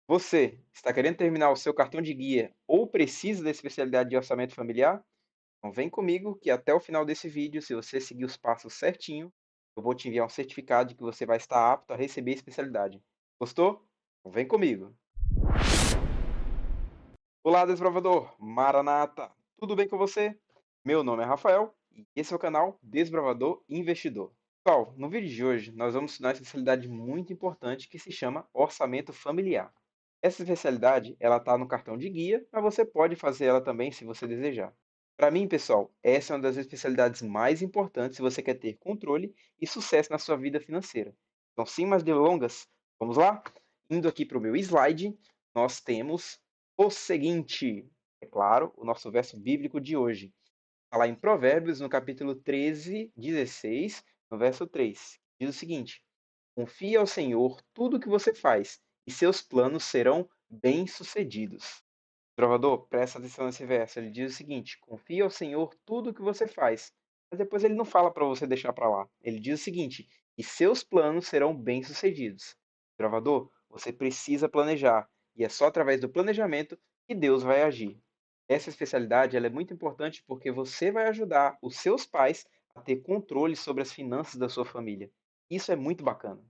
Você está querendo terminar o seu cartão de guia ou precisa da especialidade de orçamento familiar? Então vem comigo que até o final desse vídeo, se você seguir os passos certinho, eu vou te enviar um certificado de que você vai estar apto a receber a especialidade. Gostou? Então vem comigo. Olá, desbravador! Maranata! Tudo bem com você? Meu nome é Rafael e esse é o canal Desbravador Investidor. Pessoal, no vídeo de hoje nós vamos estudar uma especialidade muito importante que se chama orçamento familiar. Essa especialidade, ela está no cartão de guia, mas você pode fazer ela também se você desejar. Para mim, pessoal, essa é uma das especialidades mais importantes se você quer ter controle e sucesso na sua vida financeira. Então, sem mais delongas, vamos lá? Indo aqui para o meu slide, nós temos o seguinte, é claro, o nosso verso bíblico de hoje. Está lá em Provérbios, no capítulo 13, 16, no verso 3. Diz o seguinte: confie ao Senhor tudo o que você faz, e seus planos serão bem-sucedidos. Trovador, presta atenção nesse verso. Ele diz o seguinte: confie ao Senhor tudo o que você faz. Mas depois ele não fala para você deixar para lá. Ele diz o seguinte: e seus planos serão bem-sucedidos. Trovador, você precisa planejar. E é só através do planejamento que Deus vai agir. Essa especialidade ela é muito importante porque você vai ajudar os seus pais a ter controle sobre as finanças da sua família. Isso é muito bacana.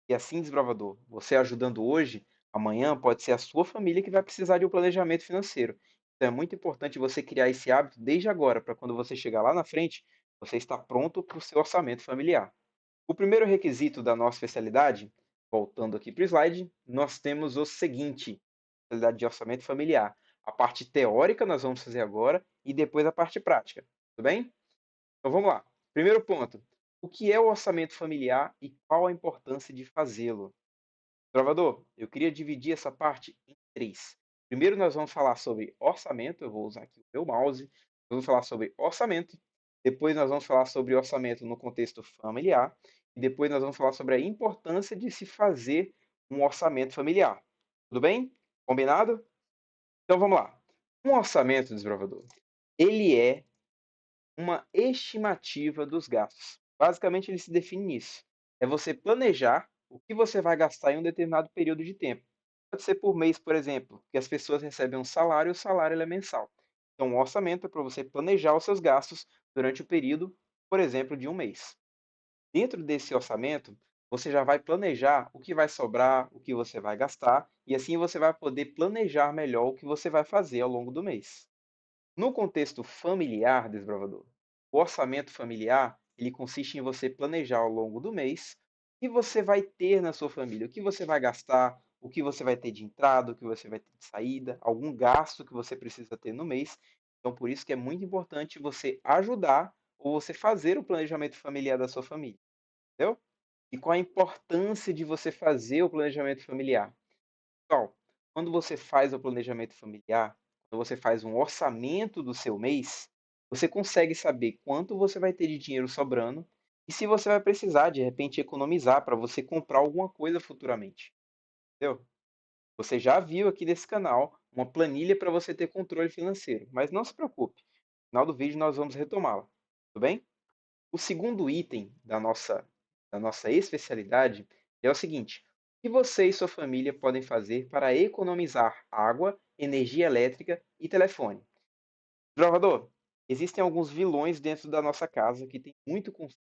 E assim, desbravador, você ajudando hoje, amanhã pode ser a sua família que vai precisar de um planejamento financeiro. Então é muito importante você criar esse hábito desde agora, para quando você chegar lá na frente, você estar pronto para o seu orçamento familiar. O primeiro requisito da nossa especialidade, voltando aqui para o slide, nós temos o seguinte: especialidade de orçamento familiar. A parte teórica nós vamos fazer agora e depois a parte prática. Tudo bem? Então vamos lá. Primeiro ponto: o que é o orçamento familiar e qual a importância de fazê-lo? Gravador, eu queria dividir essa parte em três. Primeiro, nós vamos falar sobre orçamento. Eu vou usar aqui o meu mouse. Vamos falar sobre orçamento. Depois, nós vamos falar sobre orçamento no contexto familiar. E depois, nós vamos falar sobre a importância de se fazer um orçamento familiar. Tudo bem? Combinado? Então, vamos lá. Um orçamento, desbravador, ele é uma estimativa dos gastos. Basicamente, ele se define nisso. É você planejar o que você vai gastar em um determinado período de tempo. Pode ser por mês, por exemplo, que as pessoas recebem um salário e o salário ele é mensal. Então, um orçamento é para você planejar os seus gastos durante o período, por exemplo, de um mês. Dentro desse orçamento, você já vai planejar o que vai sobrar, o que você vai gastar, e assim você vai poder planejar melhor o que você vai fazer ao longo do mês. No contexto familiar, desbravador, o orçamento familiar, ele consiste em você planejar ao longo do mês o que você vai ter na sua família, o que você vai gastar, o que você vai ter de entrada, o que você vai ter de saída, algum gasto que você precisa ter no mês. Então, por isso que é muito importante você ajudar ou você fazer o planejamento familiar da sua família, entendeu? E qual a importância de você fazer o planejamento familiar? Pessoal, quando você faz o planejamento familiar, quando você faz um orçamento do seu mês, você consegue saber quanto você vai ter de dinheiro sobrando e se você vai precisar, de repente, economizar para você comprar alguma coisa futuramente, entendeu? Você já viu aqui nesse canal uma planilha para você ter controle financeiro, mas não se preocupe, no final do vídeo nós vamos retomá-la, tudo bem? O segundo item da nossa especialidade é o seguinte: o que você e sua família podem fazer para economizar água, energia elétrica e telefone? Salvador, existem alguns vilões dentro da nossa casa que tem muito consumo,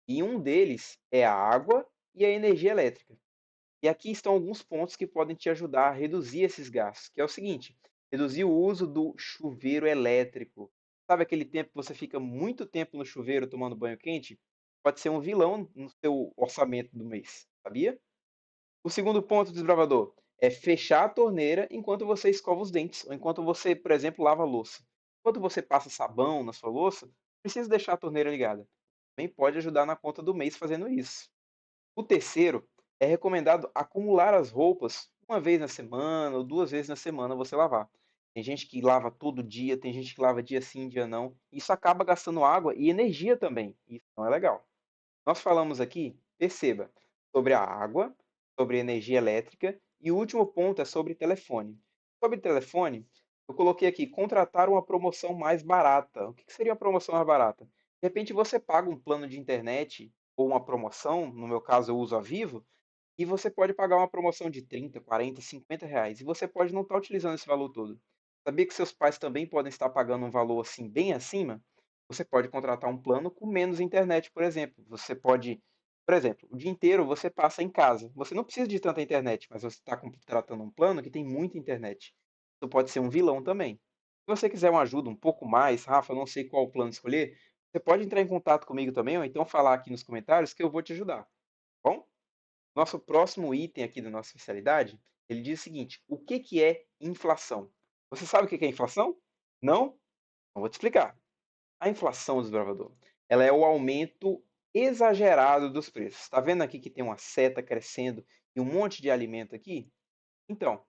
e um deles é a água e a energia elétrica. E aqui estão alguns pontos que podem te ajudar a reduzir esses gastos, que é o seguinte: reduzir o uso do chuveiro elétrico. Sabe aquele tempo que você fica muito tempo no chuveiro tomando banho quente? Pode ser um vilão no seu orçamento do mês, sabia? O segundo ponto, desbravador, é fechar a torneira enquanto você escova os dentes, ou enquanto você, por exemplo, lava a louça. Enquanto você passa sabão na sua louça, precisa deixar a torneira ligada. Também pode ajudar na conta do mês fazendo isso. O terceiro, é recomendado acumular as roupas uma vez na semana ou 2 vezes na semana você lavar. Tem gente que lava todo dia, tem gente que lava dia sim, dia não. Isso acaba gastando água e energia também. Isso não é legal. Nós falamos aqui, perceba, sobre a água, sobre energia elétrica e o último ponto é sobre telefone. Sobre telefone, eu coloquei aqui contratar uma promoção mais barata. O que seria uma promoção mais barata? De repente você paga um plano de internet ou uma promoção, no meu caso eu uso a Vivo, e você pode pagar uma promoção de 30, 40, R$ 50 e você pode não estar utilizando esse valor todo. Sabia que seus pais também podem estar pagando um valor assim bem acima? Você pode contratar um plano com menos internet, por exemplo. Você pode, por exemplo, o dia inteiro você passa em casa. Você não precisa de tanta internet, mas você está contratando um plano que tem muita internet. Isso pode ser um vilão também. Se você quiser uma ajuda um pouco mais, Rafa, eu não sei qual plano escolher, você pode entrar em contato comigo também, ou então falar aqui nos comentários que eu vou te ajudar, tá bom? Nosso próximo item aqui da nossa especialidade, ele diz o seguinte: o que que é inflação? Você sabe o que que é inflação? Não? Então vou te explicar. A inflação, desbravador, ela é o aumento exagerado dos preços. Está vendo aqui que tem uma seta crescendo e um monte de alimento aqui? Então,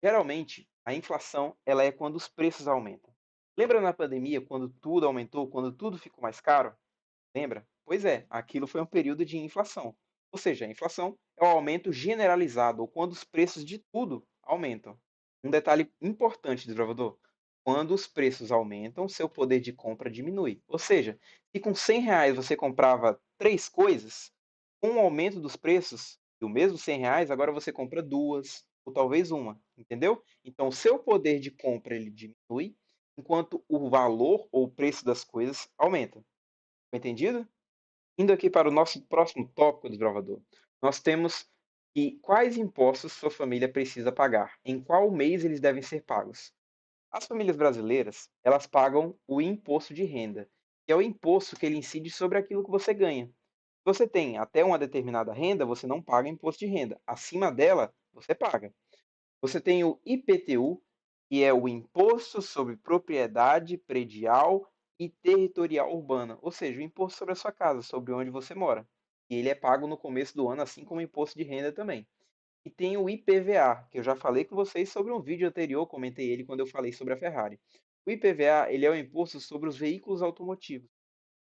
geralmente, a inflação ela é quando os preços aumentam. Lembra na pandemia, quando tudo aumentou, quando tudo ficou mais caro? Lembra? Pois é, aquilo foi um período de inflação. Ou seja, a inflação é o aumento generalizado, ou quando os preços de tudo aumentam. Um detalhe importante, desbravador: quando os preços aumentam, seu poder de compra diminui. Ou seja, se com R$ 100 você comprava três coisas, com o aumento dos preços do mesmo R$ 100, agora você compra duas, ou talvez uma, entendeu? Então, o seu poder de compra ele diminui, enquanto o valor ou o preço das coisas aumenta. Entendido? Indo aqui para o nosso próximo tópico, desbravador, nós temos que quais impostos sua família precisa pagar, em qual mês eles devem ser pagos. As famílias brasileiras, elas pagam o imposto de renda, que é o imposto que ele incide sobre aquilo que você ganha. Se você tem até uma determinada renda, você não paga imposto de renda. Acima dela, você paga. Você tem o IPTU, que é o Imposto sobre Propriedade Predial e Territorial Urbana, ou seja, o imposto sobre a sua casa, sobre onde você mora. E ele é pago no começo do ano, assim como o imposto de renda também. E tem o IPVA, que eu já falei com vocês sobre um vídeo anterior, comentei ele quando eu falei sobre a Ferrari. O IPVA, ele é o imposto sobre os veículos automotivos,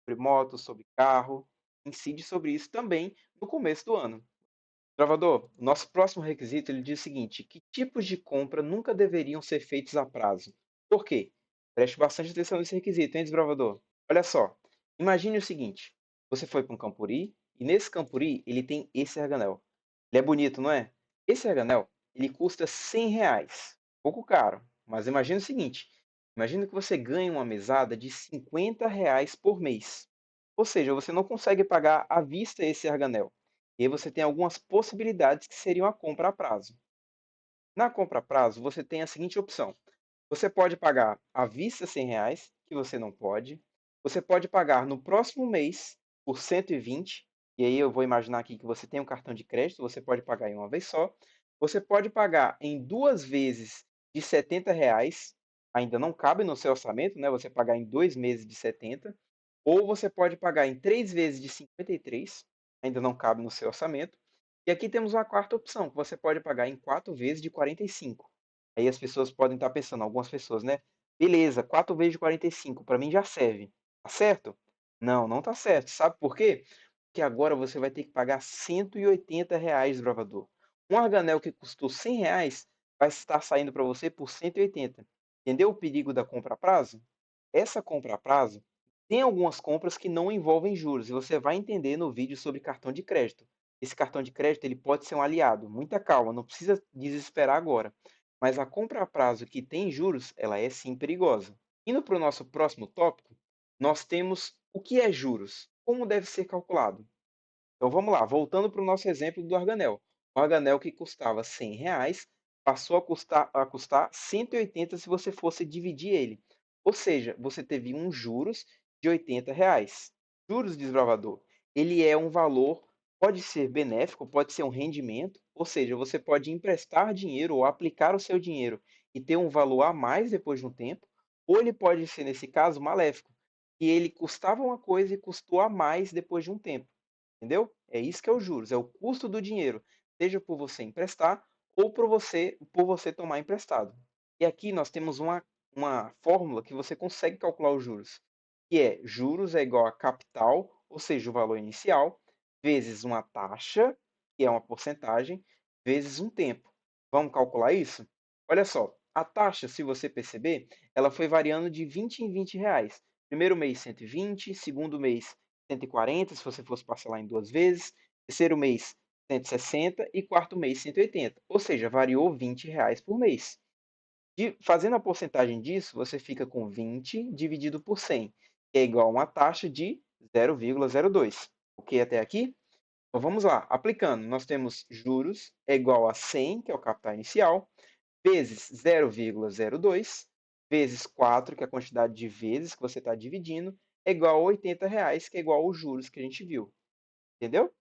sobre motos, sobre carro, incide sobre isso também no começo do ano. Gravador, o nosso próximo requisito ele diz o seguinte: que tipos de compra nunca deveriam ser feitos a prazo? Por quê? Preste bastante atenção nesse requisito, hein, desbravador? Olha só, imagine o seguinte: você foi para um campuri e nesse campuri ele tem esse arganel. Ele é bonito, não é? Esse arganel ele custa R$ 100, pouco caro. Mas imagine o seguinte: imagine que você ganha uma mesada de R$ 50 por mês. Ou seja, você não consegue pagar à vista esse arganel. E aí você tem algumas possibilidades que seriam a compra a prazo. Na compra a prazo, você tem a seguinte opção: você pode pagar à vista R$ 100, que você não pode. Você pode pagar no próximo mês por 120, e aí eu vou imaginar aqui que você tem um cartão de crédito, você pode pagar em uma vez só. Você pode pagar em duas vezes de R$ 70, ainda não cabe no seu orçamento, né? Você pagar em 2 meses de 70, ou você pode pagar em 3 vezes de 53, ainda não cabe no seu orçamento. E aqui temos uma quarta opção, que você pode pagar em 4 vezes de 45. Aí as pessoas podem estar pensando, algumas pessoas, né? Beleza, 4 vezes de 45, para mim já serve. Tá certo? Não, não tá certo. Sabe por quê? Porque agora você vai ter que pagar R$ 180, bravador. Um arganel que custou R$ 100 vai estar saindo para você por 180. Entendeu o perigo da compra a prazo? Essa compra a prazo tem algumas compras que não envolvem juros e você vai entender no vídeo sobre cartão de crédito. Esse cartão de crédito ele pode ser um aliado. Muita calma, não precisa desesperar agora. Mas a compra a prazo que tem juros, ela é sim perigosa. Indo para o nosso próximo tópico, nós temos o que é juros, como deve ser calculado. Então vamos lá, voltando para o nosso exemplo do arganel. O arganel que custava R$ 100 passou a custar 180 se você fosse dividir ele. Ou seja, você teve um juros de R$ 80. Juros desbravador, ele é um valor, pode ser benéfico, pode ser um rendimento, ou seja, você pode emprestar dinheiro ou aplicar o seu dinheiro e ter um valor a mais depois de um tempo, ou ele pode ser, nesse caso, maléfico, e ele custava uma coisa e custou a mais depois de um tempo. Entendeu? É isso que é os juros, é o custo do dinheiro, seja por você emprestar ou por você tomar emprestado. E aqui nós temos uma fórmula que você consegue calcular os juros, que é juros é igual a capital, ou seja, o valor inicial, vezes uma taxa, que é uma porcentagem, vezes um tempo. Vamos calcular isso? Olha só, a taxa, se você perceber, ela foi variando de 20 em R$ 20. Primeiro mês 120, segundo mês 140, se você fosse parcelar em 2 vezes. Terceiro mês, 160 e quarto mês 180, ou seja, variou R$ 20 por mês. Fazendo a porcentagem disso, você fica com 20 dividido por 100, que é igual a uma taxa de 0,02. Ok até aqui? Então vamos lá, aplicando, nós temos juros é igual a 100, que é o capital inicial, vezes 0,02, vezes 4, que é a quantidade de vezes que você está dividindo, é igual a R$ 80, que é igual aos juros que a gente viu. Entendeu?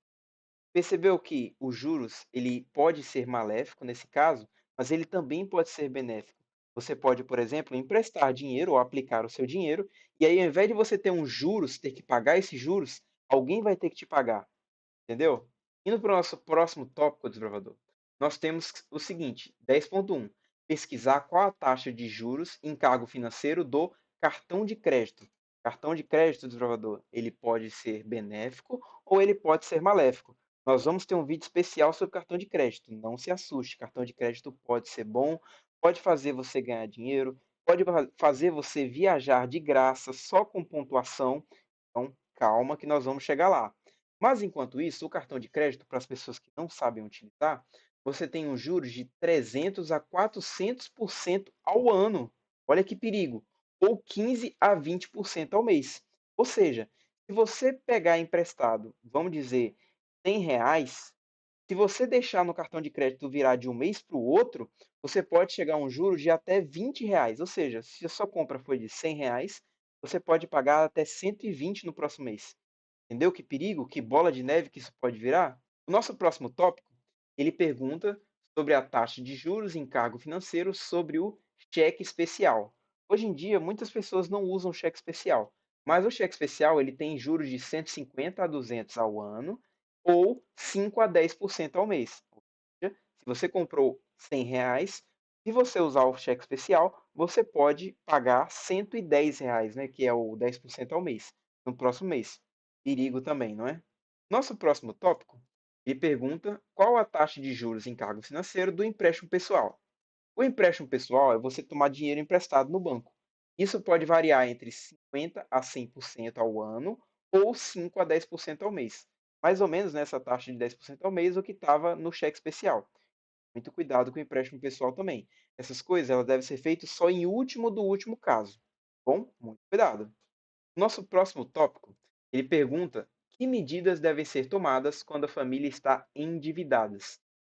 Percebeu que os juros, ele pode ser maléfico nesse caso, mas ele também pode ser benéfico. Você pode, por exemplo, emprestar dinheiro ou aplicar o seu dinheiro, e aí ao invés de você ter uns juros, ter que pagar esses juros, alguém vai ter que te pagar. Entendeu? Indo para o nosso próximo tópico, desbravador, nós temos o seguinte: 10.1. Pesquisar qual a taxa de juros em cargo financeiro do cartão de crédito. Cartão de crédito, desbravador, ele pode ser benéfico ou ele pode ser maléfico. Nós vamos ter um vídeo especial sobre cartão de crédito. Não se assuste, cartão de crédito pode ser bom, pode fazer você ganhar dinheiro, pode fazer você viajar de graça só com pontuação. Então, calma que nós vamos chegar lá. Mas enquanto isso, o cartão de crédito, para as pessoas que não sabem utilizar, você tem um juros de 300 a 400% ao ano. Olha que perigo! Ou 15 a 20% ao mês. Ou seja, se você pegar emprestado, vamos dizer, R$ 100, se você deixar no cartão de crédito virar de um mês para o outro, você pode chegar a um juros de até R$ 20. Ou seja, se a sua compra foi de R$ 100, você pode pagar até 120 no próximo mês. Entendeu que perigo, que bola de neve que isso pode virar? O nosso próximo tópico, ele pergunta sobre a taxa de juros em cargo financeiro sobre o cheque especial. Hoje em dia, muitas pessoas não usam cheque especial, mas o cheque especial ele tem juros de 150 a 200 ao ano ou 5 a 10% ao mês. Ou seja, se você comprou R$ 100, se você usar o cheque especial, você pode pagar R$ 110, né, que é o 10% ao mês, no próximo mês. Perigo também, não é? Nosso próximo tópico, ele pergunta qual a taxa de juros em cargo financeiro do empréstimo pessoal. O empréstimo pessoal é você tomar dinheiro emprestado no banco. Isso pode variar entre 50 a 100% ao ano ou 5 a 10% ao mês. Mais ou menos nessa taxa de 10% ao mês o que estava no cheque especial. Muito cuidado com o empréstimo pessoal também. Essas coisas elas devem ser feitas só em último do último caso. Bom, muito cuidado. Nosso próximo tópico, ele pergunta que medidas devem ser tomadas quando a família está endividada.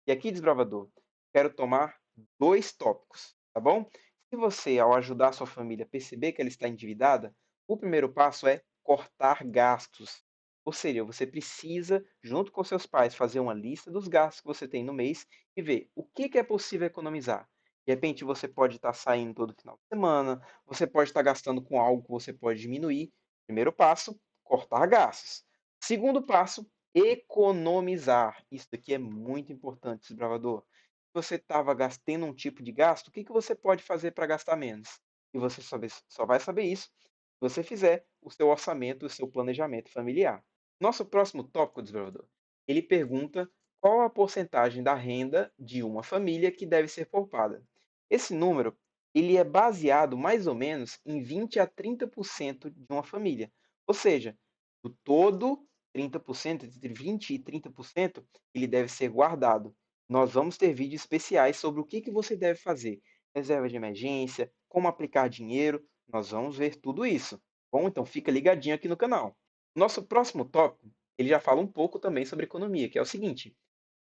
E aqui, desbravador, quero tomar dois tópicos, tá bom? Se você, ao ajudar a sua família a perceber que ela está endividada, o primeiro passo é cortar gastos. Ou seja, você precisa, junto com seus pais, fazer uma lista dos gastos que você tem no mês e ver o que é possível economizar. De repente, você pode estar saindo todo final de semana, você pode estar gastando com algo que você pode diminuir. Primeiro passo, cortar gastos. Segundo passo, economizar. Isso aqui é muito importante, desbravador. Se você estava gastando um tipo de gasto, o que você pode fazer para gastar menos? E você só vai saber isso se você fizer o seu orçamento, o seu planejamento familiar. Nosso próximo tópico, desbravador, ele pergunta qual a porcentagem da renda de uma família que deve ser poupada. Esse número ele é baseado mais ou menos em 20 a 30% de uma família. Ou seja, do todo, 30%, entre 20 e 30%, ele deve ser guardado. Nós vamos ter vídeos especiais sobre o que você deve fazer. Reserva de emergência, como aplicar dinheiro, nós vamos ver tudo isso. Bom, então fica ligadinho aqui no canal. Nosso próximo tópico, ele já fala um pouco também sobre economia, que é o seguinte: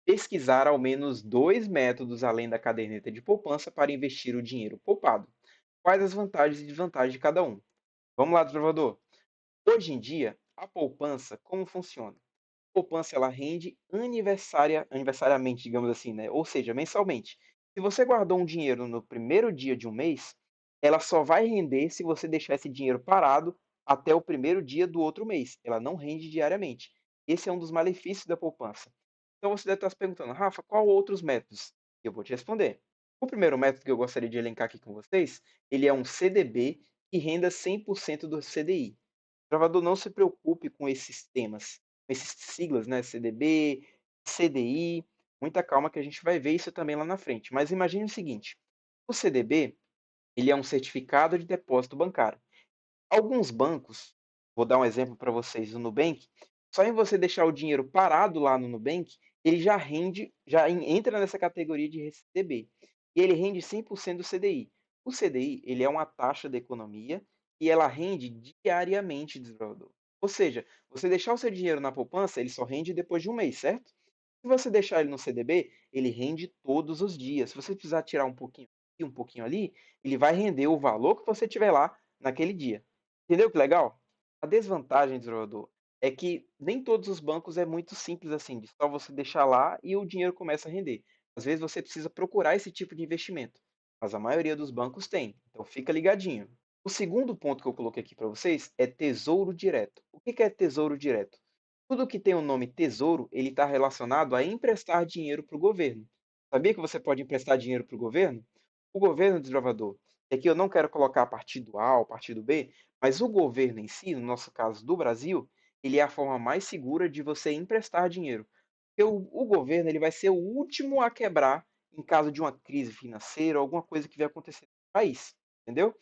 pesquisar ao menos dois métodos além da caderneta de poupança para investir o dinheiro poupado. Quais as vantagens e desvantagens de cada um? Vamos lá, desbravador. Hoje em dia, a poupança, como funciona? A poupança ela rende aniversariamente, digamos assim, né? Ou seja, mensalmente. Se você guardou um dinheiro no primeiro dia de um mês, ela só vai render se você deixar esse dinheiro parado até o primeiro dia do outro mês. Ela não rende diariamente. Esse é um dos malefícios da poupança. Então você deve estar se perguntando, Rafa, qual outros métodos? Eu vou te responder. O primeiro método que eu gostaria de elencar aqui com vocês, ele é um CDB que renda 100% do CDI. Gravador, não se preocupe com esses temas, com esses siglas, né? CDB, CDI. Muita calma que a gente vai ver isso também lá na frente. Mas imagine o seguinte: o CDB, ele é um certificado de depósito bancário. Alguns bancos, vou dar um exemplo para vocês, o Nubank, só em você deixar o dinheiro parado lá no Nubank, ele já rende, já entra nessa categoria de CDB. E ele rende 100% do CDI. O CDI, ele é uma taxa da economia e ela rende diariamente, desbravador. Ou seja, você deixar o seu dinheiro na poupança, ele só rende depois de um mês, certo? Se você deixar ele no CDB, ele rende todos os dias. Se você precisar tirar um pouquinho aqui, um pouquinho ali, ele vai render o valor que você tiver lá naquele dia. Entendeu que legal? A desvantagem, desbravador, é que nem todos os bancos é muito simples assim, de só você deixar lá e o dinheiro começa a render. Às vezes você precisa procurar esse tipo de investimento, mas a maioria dos bancos tem, então fica ligadinho. O segundo ponto que eu coloquei aqui para vocês é tesouro direto. O que é tesouro direto? Tudo que tem o nome tesouro, ele está relacionado a emprestar dinheiro para o governo. Sabia que você pode emprestar dinheiro para o governo? O governo, desbravador, e aqui eu não quero colocar partido A ou partido B, mas o governo em si, no nosso caso do Brasil, ele é a forma mais segura de você emprestar dinheiro. Porque o governo ele vai ser o último a quebrar em caso de uma crise financeira ou alguma coisa que vai acontecer no país, entendeu?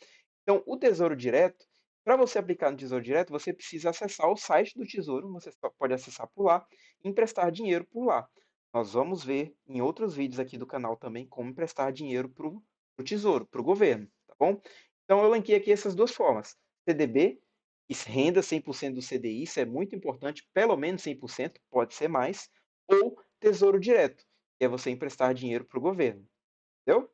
Então, o Tesouro Direto, para você aplicar no Tesouro Direto, você precisa acessar o site do Tesouro, você só pode acessar por lá e emprestar dinheiro por lá. Nós vamos ver em outros vídeos aqui do canal também como emprestar dinheiro para o Tesouro, para o governo, tá bom? Então, eu linkei aqui essas duas formas. CDB, renda 100% do CDI, isso é muito importante, pelo menos 100%, pode ser mais, ou Tesouro Direto, que é você emprestar dinheiro para o governo, entendeu?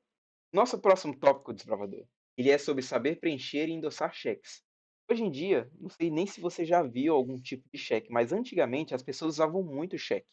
Nosso próximo tópico, desbravador, ele é sobre saber preencher e endossar cheques. Hoje em dia, não sei nem se você já viu algum tipo de cheque, mas antigamente as pessoas usavam muito cheque.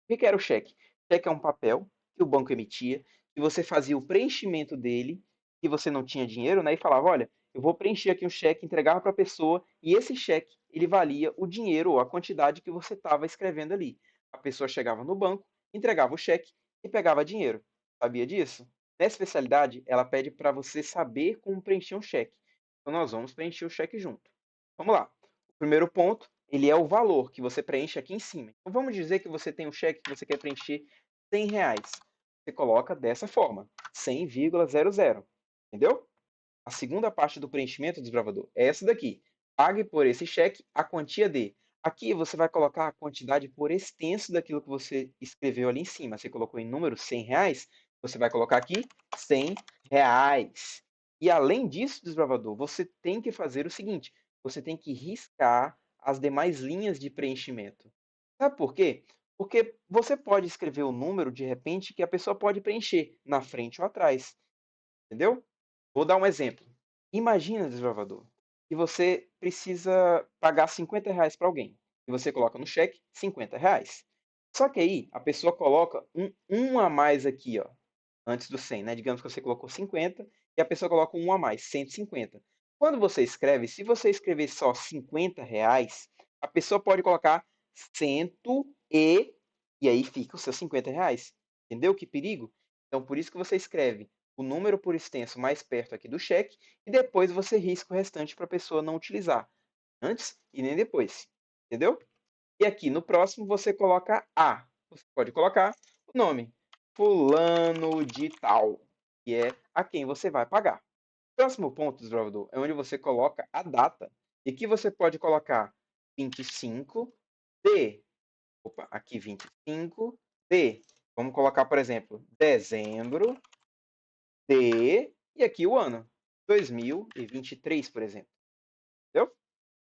O que era o cheque? Cheque é um papel que o banco emitia, e você fazia o preenchimento dele, e você não tinha dinheiro, né? E falava, olha, eu vou preencher aqui um cheque, entregava para a pessoa, e esse cheque, ele valia o dinheiro ou a quantidade que você estava escrevendo ali. A pessoa chegava no banco, entregava o cheque e pegava dinheiro. Sabia disso? Nessa especialidade, ela pede para você saber como preencher um cheque. Então, nós vamos preencher o cheque junto. Vamos lá. O primeiro ponto, ele é o valor que você preenche aqui em cima. Então, vamos dizer que você tem um cheque que você quer preencher R$ 100. Você coloca dessa forma, 100,00. Entendeu? A segunda parte do preenchimento, desbravador, é essa daqui. Pague por esse cheque a quantia de. Aqui você vai colocar a quantidade por extenso daquilo que você escreveu ali em cima. Você colocou em número R$ 100, você vai colocar aqui R$ 100. E além disso, desbravador, você tem que fazer o seguinte: você tem que riscar as demais linhas de preenchimento. Sabe por quê? Porque você pode escrever o número de repente que a pessoa pode preencher na frente ou atrás. Entendeu? Vou dar um exemplo. Imagina, desbravador, que você precisa pagar R$ 50 para alguém. E você coloca no cheque R$ 50. Só que aí a pessoa coloca um a mais aqui, ó, antes do 100, né? Digamos que você colocou 50 e a pessoa coloca um a mais, 150. Quando você escreve, se você escrever só R$ 50, a pessoa pode colocar cento e aí fica os seus R$ 50. Entendeu que perigo? Então, por isso que você escreve o número por extenso mais perto aqui do cheque e depois você risca o restante para a pessoa não utilizar, antes e nem depois, entendeu? E aqui no próximo você coloca A. Você pode colocar o nome, fulano de tal, que é a quem você vai pagar. O próximo ponto, desbravador, é onde você coloca a data. E aqui você pode colocar 25 de, opa, aqui 25 de, vamos colocar, por exemplo, dezembro e aqui o ano, 2023, por exemplo, entendeu?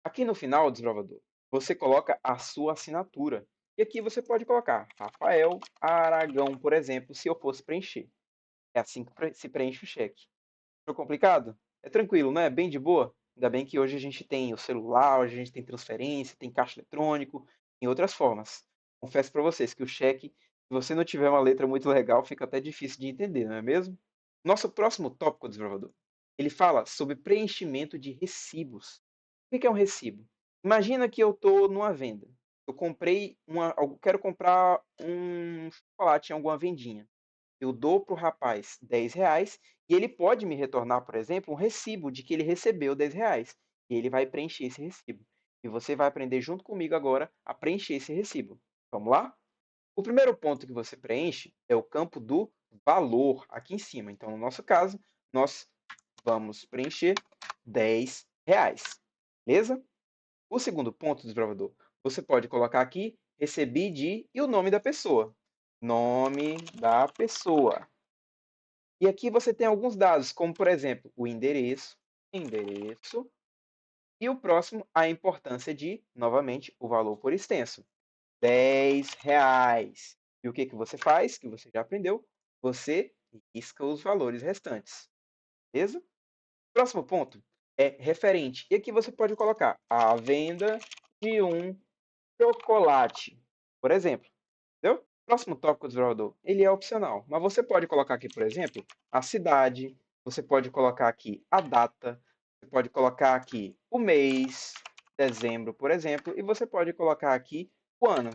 Aqui no final, desbravador, você coloca a sua assinatura. E aqui você pode colocar Rafael Aragão, por exemplo, se eu fosse preencher. É assim que se preenche o cheque. Ficou complicado? É tranquilo, né? Bem de boa. Ainda bem que hoje a gente tem o celular, hoje a gente tem transferência, tem caixa eletrônico, tem outras formas. Confesso para vocês que o cheque, se você não tiver uma letra muito legal, fica até difícil de entender, não é mesmo? Nosso próximo tópico, desbravador, ele fala sobre preenchimento de recibos. O que é um recibo? Imagina que eu estou numa venda. Eu quero comprar um chocolate em alguma vendinha. Eu dou para o rapaz R$ 10 e ele pode me retornar, por exemplo, um recibo de que ele recebeu R$ 10. E ele vai preencher esse recibo. E você vai aprender junto comigo agora a preencher esse recibo. Vamos lá? O primeiro ponto que você preenche é o campo do valor aqui em cima. Então, no nosso caso, nós vamos preencher R$ 10. Beleza? O segundo ponto, desbravador, você pode colocar aqui recebi de e o nome da pessoa. nome da pessoa. E aqui você tem alguns dados, como por exemplo, o endereço, e o próximo, a importância de, novamente, o valor por extenso, R$ 10. E o que que você faz, que você já aprendeu? Você risca os valores restantes, beleza? Próximo ponto é referente. E aqui você pode colocar a venda de um chocolate, por exemplo, entendeu? Próximo tópico do desbravador, ele é opcional, mas você pode colocar aqui, por exemplo, a cidade, você pode colocar aqui a data, você pode colocar aqui o mês, dezembro, por exemplo, e você pode colocar aqui o ano.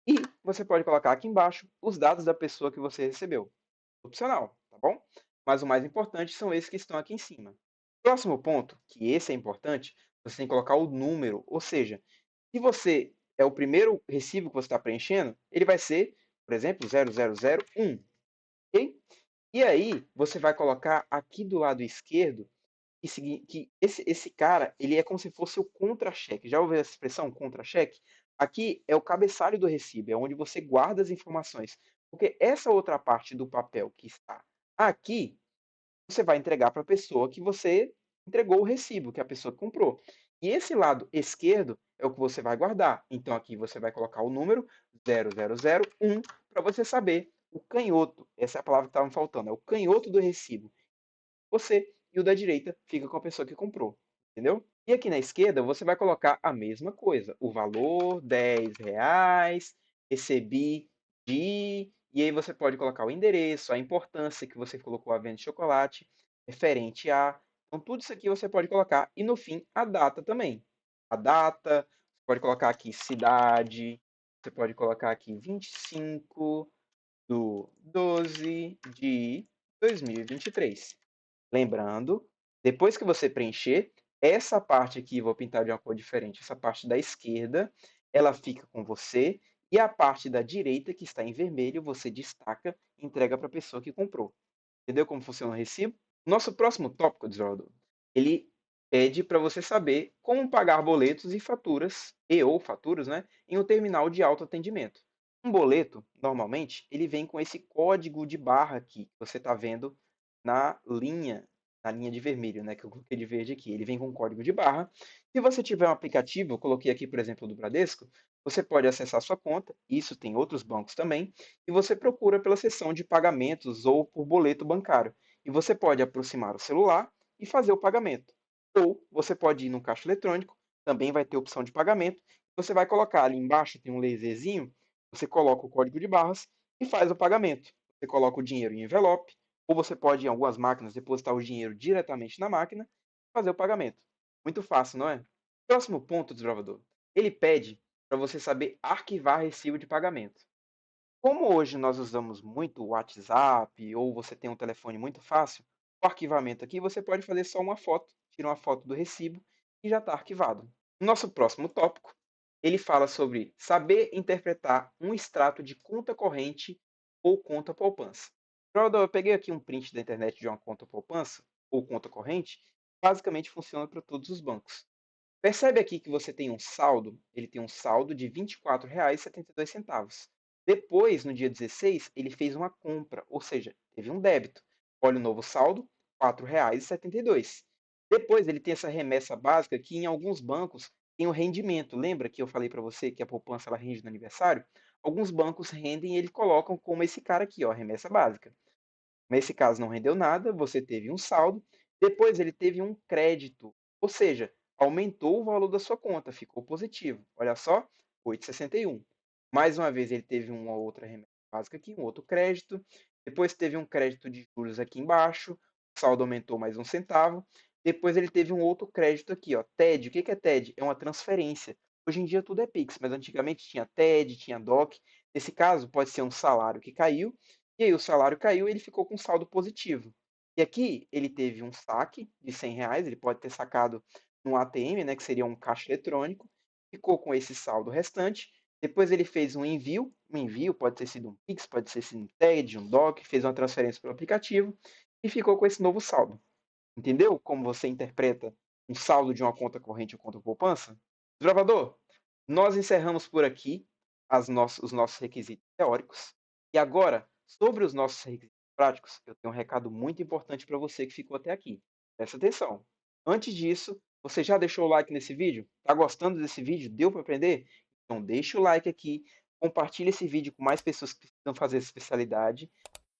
E você pode colocar aqui embaixo os dados da pessoa que você recebeu. Opcional, tá bom? Mas o mais importante são esses que estão aqui em cima. Próximo ponto, que esse é importante, você tem que colocar o número, ou seja, se você é o primeiro recibo que você está preenchendo, ele vai ser, por exemplo, 0001, ok? E aí, você vai colocar aqui do lado esquerdo que esse cara, ele é como se fosse o contra-cheque. Já ouviu essa expressão, contra-cheque? Aqui é o cabeçalho do recibo, é onde você guarda as informações. Porque essa outra parte do papel que está aqui, você vai entregar para a pessoa que você entregou o recibo, que é a pessoa que comprou. E esse lado esquerdo é o que você vai guardar. Então aqui você vai colocar o número 0001 para você saber o canhoto. Essa é a palavra que estava me faltando, é o canhoto do recibo. Você e o da direita fica com a pessoa que comprou, entendeu? E aqui na esquerda você vai colocar a mesma coisa, o valor, R$ 10, recebi de, e aí você pode colocar o endereço, a importância que você colocou a venda de chocolate, referente a, então tudo isso aqui você pode colocar, e no fim a data também. A data, você pode colocar aqui cidade, você pode colocar aqui 25/12/2023. Lembrando, depois que você preencher, essa parte aqui, vou pintar de uma cor diferente, essa parte da esquerda, ela fica com você, e a parte da direita, que está em vermelho, você destaca e entrega para a pessoa que comprou. Entendeu como funciona o recibo? Nosso próximo tópico, Desvaldo, ele pede para você saber como pagar boletos e ou faturas, né, em um terminal de autoatendimento. Um boleto, normalmente, ele vem com esse código de barra aqui, que você está vendo na linha, na linha de vermelho, né, que eu coloquei de verde aqui. Ele vem com um código de barra. Se você tiver um aplicativo, eu coloquei aqui, por exemplo, do Bradesco, você pode acessar sua conta, isso tem outros bancos também, e você procura pela seção de pagamentos ou por boleto bancário. E você pode aproximar o celular e fazer o pagamento. Ou você pode ir no caixa eletrônico, também vai ter opção de pagamento. Você vai colocar ali embaixo, tem um laserzinho, você coloca o código de barras e faz o pagamento. Você coloca o dinheiro em envelope, ou você pode, em algumas máquinas, depositar o dinheiro diretamente na máquina e fazer o pagamento. Muito fácil, não é? Próximo ponto, desbravador. Ele pede para você saber arquivar recibo de pagamento. Como hoje nós usamos muito o WhatsApp ou você tem um telefone muito fácil, o arquivamento aqui você pode fazer só uma foto, tira uma foto do recibo e já está arquivado. Nosso próximo tópico, ele fala sobre saber interpretar um extrato de conta corrente ou conta poupança. Pronto, eu peguei aqui um print da internet de uma conta poupança ou conta corrente, basicamente funciona para todos os bancos. Percebe aqui que você tem um saldo, ele tem um saldo de R$ 24,72. Depois, no dia 16, ele fez uma compra, ou seja, teve um débito. Olha o novo saldo, R$ 4,72. Depois ele tem essa remessa básica que em alguns bancos tem o rendimento. Lembra que eu falei para você que a poupança ela rende no aniversário? Alguns bancos rendem e eles colocam como esse cara aqui, ó, remessa básica. Nesse caso não rendeu nada, você teve um saldo, depois ele teve um crédito, ou seja, aumentou o valor da sua conta, ficou positivo. Olha só, 8,61. Mais uma vez ele teve uma outra remessa básica aqui, um outro crédito, depois teve um crédito de juros aqui embaixo, o saldo aumentou mais um centavo, depois ele teve um outro crédito aqui, ó, TED. O que que é TED? É uma transferência. Hoje em dia tudo é Pix, mas antigamente tinha TED, tinha DOC. Nesse caso, pode ser um salário que caiu, e aí o salário caiu e ele ficou com saldo positivo. E aqui ele teve um saque de R$ 100, ele pode ter sacado num ATM, né, que seria um caixa eletrônico, ficou com esse saldo restante. Depois ele fez um envio pode ter sido um Pix, pode ter sido um TED, um DOC, fez uma transferência pelo aplicativo e ficou com esse novo saldo. Entendeu como você interpreta um saldo de uma conta corrente ou conta poupança? Desbravador, nós encerramos por aqui os nossos requisitos teóricos. E agora, sobre os nossos requisitos práticos, eu tenho um recado muito importante para você que ficou até aqui. Presta atenção. Antes disso, você já deixou o like nesse vídeo? Está gostando desse vídeo? Deu para aprender? Então deixa o like aqui, compartilhe esse vídeo com mais pessoas que precisam fazer essa especialidade,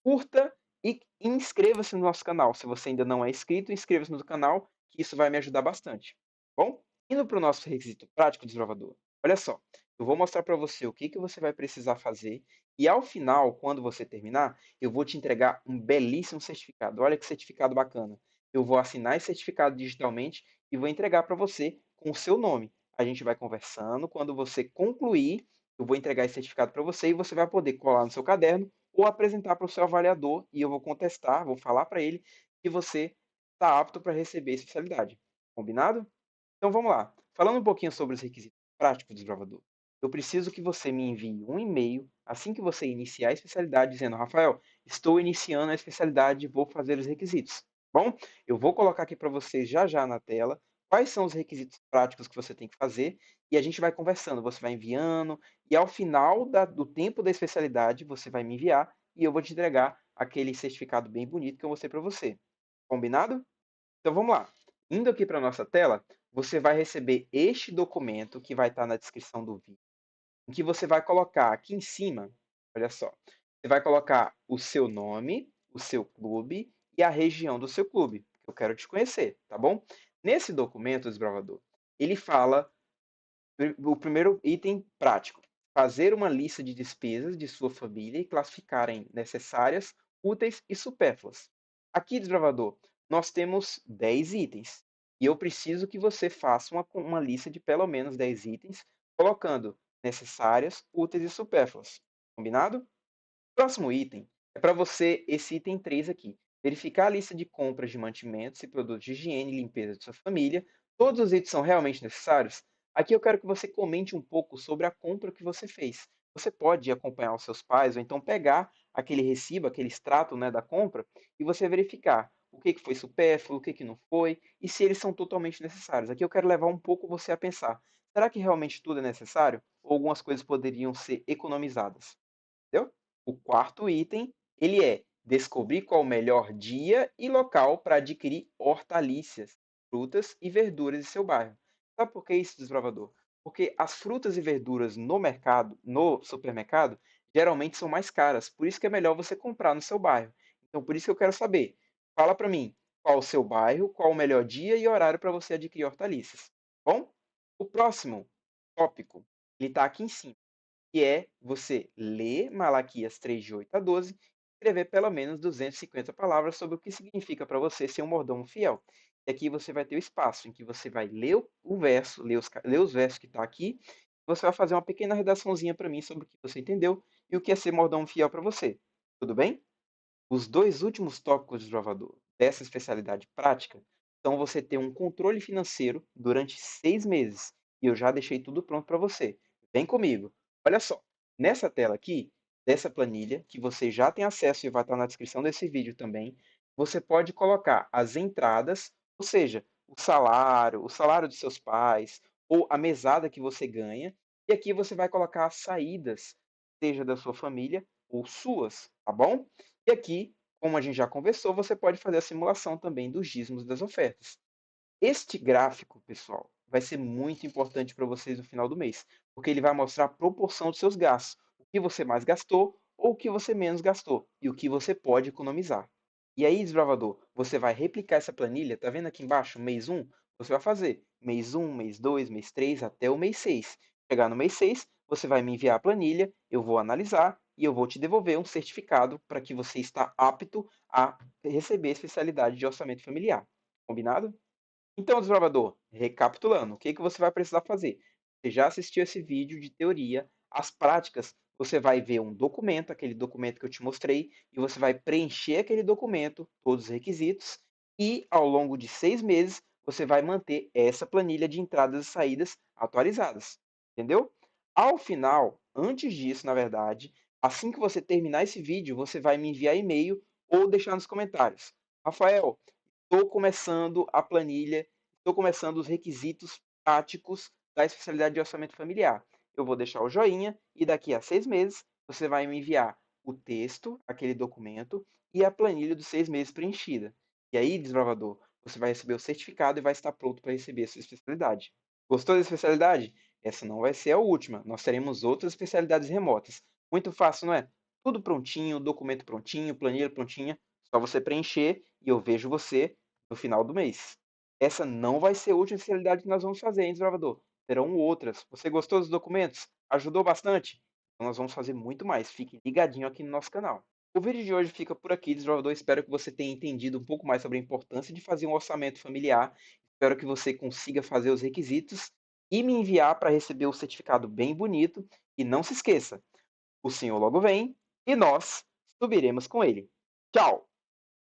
curta e inscreva-se no nosso canal. Se você ainda não é inscrito, inscreva-se no canal, que isso vai me ajudar bastante. Bom, indo para o nosso requisito prático, desbravador. Olha só, eu vou mostrar para você o que que você vai precisar fazer e ao final, quando você terminar, eu vou te entregar um belíssimo certificado. Olha que certificado bacana. Eu vou assinar esse certificado digitalmente e vou entregar para você com o seu nome. A gente vai conversando. Quando você concluir, eu vou entregar esse certificado para você e você vai poder colar no seu caderno ou apresentar para o seu avaliador e eu vou contestar, vou falar para ele que você está apto para receber a especialidade. Combinado? Então vamos lá. Falando um pouquinho sobre os requisitos práticos do desbravador, eu preciso que você me envie um e-mail assim que você iniciar a especialidade, dizendo: Rafael, estou iniciando a especialidade e vou fazer os requisitos. Bom, eu vou colocar aqui para você já já na tela quais são os requisitos práticos que você tem que fazer e a gente vai conversando. Você vai enviando e ao final do tempo da especialidade você vai me enviar e eu vou te entregar aquele certificado bem bonito que eu mostrei para você. Combinado? Então vamos lá. Indo aqui para a nossa tela, você vai receber este documento que vai estar na descrição do vídeo, em que você vai colocar aqui em cima, olha só, você vai colocar o seu nome, o seu clube e a região do seu clube, que eu quero te conhecer, tá bom? Nesse documento, desbravador, ele fala o primeiro item prático: fazer uma lista de despesas de sua família e classificar em necessárias, úteis e supérfluas. Aqui, desbravador, nós temos 10 itens e eu preciso que você faça uma lista de pelo menos 10 itens, colocando necessárias, úteis e supérfluas. Combinado? Próximo item é para você esse item 3 aqui. Verificar a lista de compras de mantimentos e produtos de higiene e limpeza de sua família. Todos os itens são realmente necessários? Aqui eu quero que você comente um pouco sobre a compra que você fez. Você pode acompanhar os seus pais ou então pegar aquele recibo, aquele extrato, né, da compra e você verificar o que foi supérfluo, o que não foi e se eles são totalmente necessários. Aqui eu quero levar um pouco você a pensar: será que realmente tudo é necessário? Ou algumas coisas poderiam ser economizadas? Entendeu? O quarto item, ele é descobrir qual o melhor dia e local para adquirir hortaliças, frutas e verduras em seu bairro. Sabe por que isso, desbravador? Porque as frutas e verduras no mercado, no supermercado, geralmente são mais caras. Por isso que é melhor você comprar no seu bairro. Então, por isso que eu quero saber. Fala para mim qual o seu bairro, qual o melhor dia e horário para você adquirir hortaliças. Bom, o próximo tópico, ele está aqui em cima, que é você ler Malaquias 3 de 8 a 12, e escrever pelo menos 250 palavras sobre o que significa para você ser um mordomo fiel. E aqui você vai ter o espaço em que você vai ler o verso, ler os versos que está aqui, você vai fazer uma pequena redaçãozinha para mim sobre o que você entendeu e o que é ser mordomo fiel para você. Tudo bem? Os dois últimos tópicos de desbravador dessa especialidade prática são você ter um controle financeiro durante 6 meses. E eu já deixei tudo pronto para você. Vem comigo. Olha só, nessa tela aqui, dessa planilha, que você já tem acesso e vai estar na descrição desse vídeo também, você pode colocar as entradas, ou seja, o salário dos seus pais, ou a mesada que você ganha, e aqui você vai colocar as saídas, seja da sua família ou suas, tá bom? E aqui, como a gente já conversou, você pode fazer a simulação também dos dízimos das ofertas. Este gráfico, pessoal, vai ser muito importante para vocês no final do mês, porque ele vai mostrar a proporção dos seus gastos, o que você mais gastou ou o que você menos gastou e o que você pode economizar. E aí, desbravador, você vai replicar essa planilha, tá vendo aqui embaixo, mês um? Você vai fazer mês um, mês 2, mês 3 até o mês 6. Chegar no mês 6, você vai me enviar a planilha, eu vou analisar e eu vou te devolver um certificado para que você está apto a receber a especialidade de orçamento familiar. Combinado? Então, desbravador, recapitulando, o que que você vai precisar fazer? Você já assistiu esse vídeo de teoria, as práticas, você vai ver um documento, aquele documento que eu te mostrei, e você vai preencher aquele documento, todos os requisitos, e ao longo de 6 meses, você vai manter essa planilha de entradas e saídas atualizadas, entendeu? Ao final, antes disso, na verdade, assim que você terminar esse vídeo, você vai me enviar e-mail ou deixar nos comentários. Rafael, estou começando a planilha, estou começando os requisitos práticos da especialidade de orçamento familiar. Eu vou deixar o joinha e daqui a 6 meses você vai me enviar o texto, aquele documento e a planilha dos 6 meses preenchida. E aí, desbravador, você vai receber o certificado e vai estar pronto para receber a sua especialidade. Gostou da especialidade? Essa não vai ser a última, nós teremos outras especialidades remotas. Muito fácil, não é? Tudo prontinho, documento prontinho, planilha prontinha, só você preencher e eu vejo você no final do mês. Essa não vai ser a última especialidade que nós vamos fazer, hein, desbravador? Terão outras. Você gostou dos documentos? Ajudou bastante? Então nós vamos fazer muito mais. Fique ligadinho aqui no nosso canal. O vídeo de hoje fica por aqui, desbravador. Espero que você tenha entendido um pouco mais sobre a importância de fazer um orçamento familiar. Espero que você consiga fazer os requisitos e me enviar para receber o certificado bem bonito. E não se esqueça, o senhor logo vem e nós subiremos com ele. Tchau!